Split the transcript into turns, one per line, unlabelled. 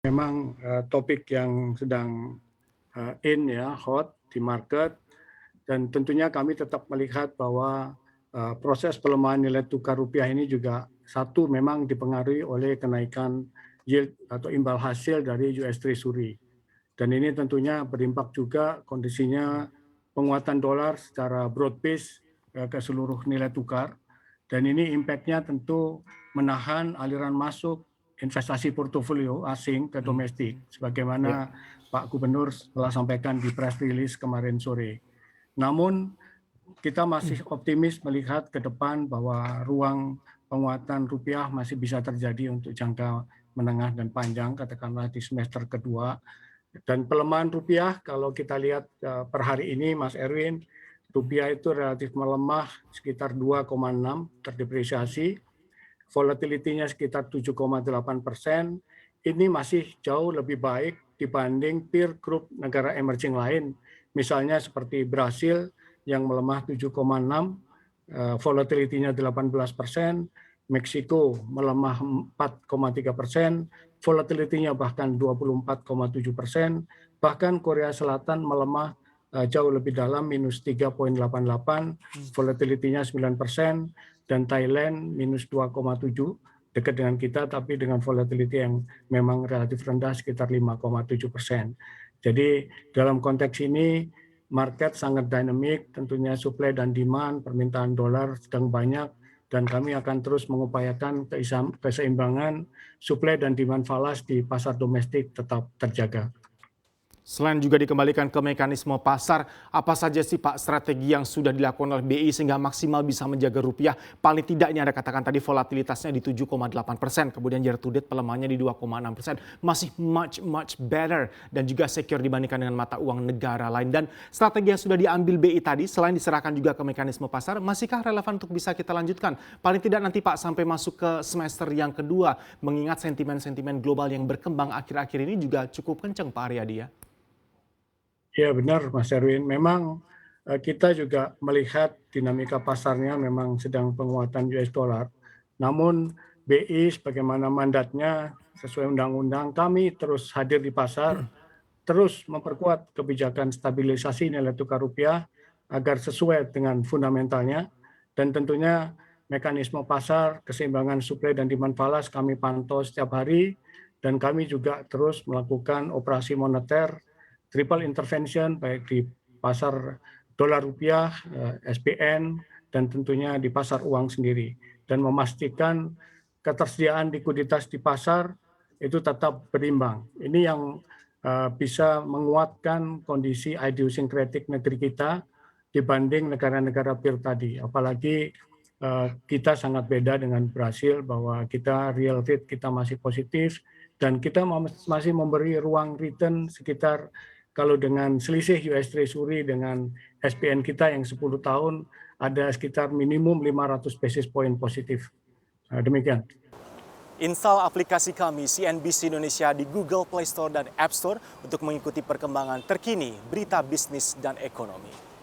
Memang topik yang sedang in ya, hot di market, dan tentunya kami tetap melihat bahwa proses pelemahan nilai tukar rupiah ini juga satu memang dipengaruhi oleh kenaikan yield atau imbal hasil dari US Treasury. Dan ini tentunya berdampak juga kondisinya penguatan dolar secara broad base ke seluruh nilai tukar. Dan ini impact-nya tentu menahan aliran masuk investasi portofolio asing ke domestik, sebagaimana Pak Gubernur telah sampaikan di press release kemarin sore. Namun kita masih optimis melihat ke depan bahwa ruang penguatan rupiah masih bisa terjadi untuk jangka menengah dan panjang, katakanlah di semester kedua. Dan pelemahan rupiah kalau kita lihat per hari ini, Mas Erwin, rupiah itu relatif melemah sekitar 2,6 terdepresiasi, volatility-nya sekitar 7,8%. Ini masih jauh lebih baik dibanding peer group negara emerging lain, misalnya seperti Brasil yang melemah 7,6, volatility-nya 18%, Meksiko melemah 4,3%, volatility-nya bahkan 24,7%, bahkan Korea Selatan melemah jauh lebih dalam minus 3,88, volatility-nya 9%, dan Thailand minus 2,7, dekat dengan kita tapi dengan volatility yang memang relatif rendah sekitar 5,7%. Jadi dalam konteks ini market sangat dinamik, tentunya supply dan demand, permintaan dolar sedang banyak, dan kami akan terus mengupayakan keseimbangan supply dan demand falas di pasar domestik tetap terjaga.
Selain juga dikembalikan ke mekanisme pasar, apa saja sih Pak strategi yang sudah dilakukan oleh BI sehingga maksimal bisa menjaga rupiah? Paling tidak ini Anda katakan tadi volatilitasnya di 7,8%, kemudian year to date pelemahannya di 2,6%. Masih much better dan juga secure dibandingkan dengan mata uang negara lain. Dan strategi yang sudah diambil BI tadi selain diserahkan juga ke mekanisme pasar, masihkah relevan untuk bisa kita lanjutkan? Paling tidak nanti Pak sampai masuk ke semester yang kedua, mengingat sentimen-sentimen global yang berkembang akhir-akhir ini juga cukup kencang Pak Aryadi ya.
Ya benar Mas Erwin, memang kita juga melihat dinamika pasarnya memang sedang penguatan US dollar. Namun BI sebagaimana mandatnya sesuai undang-undang, kami terus hadir di pasar, terus memperkuat kebijakan stabilisasi nilai tukar rupiah agar sesuai dengan fundamentalnya, dan tentunya mekanisme pasar, keseimbangan supply dan demand falas kami pantau setiap hari, dan kami juga terus melakukan operasi moneter triple intervention baik di pasar dolar rupiah, SPN, dan tentunya di pasar uang sendiri, dan memastikan ketersediaan likuiditas di pasar itu tetap berimbang. Ini yang bisa menguatkan kondisi idiosyncratic negeri kita dibanding negara-negara peer tadi. Apalagi kita sangat beda dengan Brasil bahwa kita real rate kita masih positif dan kita masih memberi ruang return sekitar, kalau dengan selisih US Treasury dengan SPN kita yang 10 tahun ada sekitar minimum 500 basis point positif. Demikian.
Install aplikasi kami CNBC Indonesia di Google Play Store dan App Store untuk mengikuti perkembangan terkini berita bisnis dan ekonomi.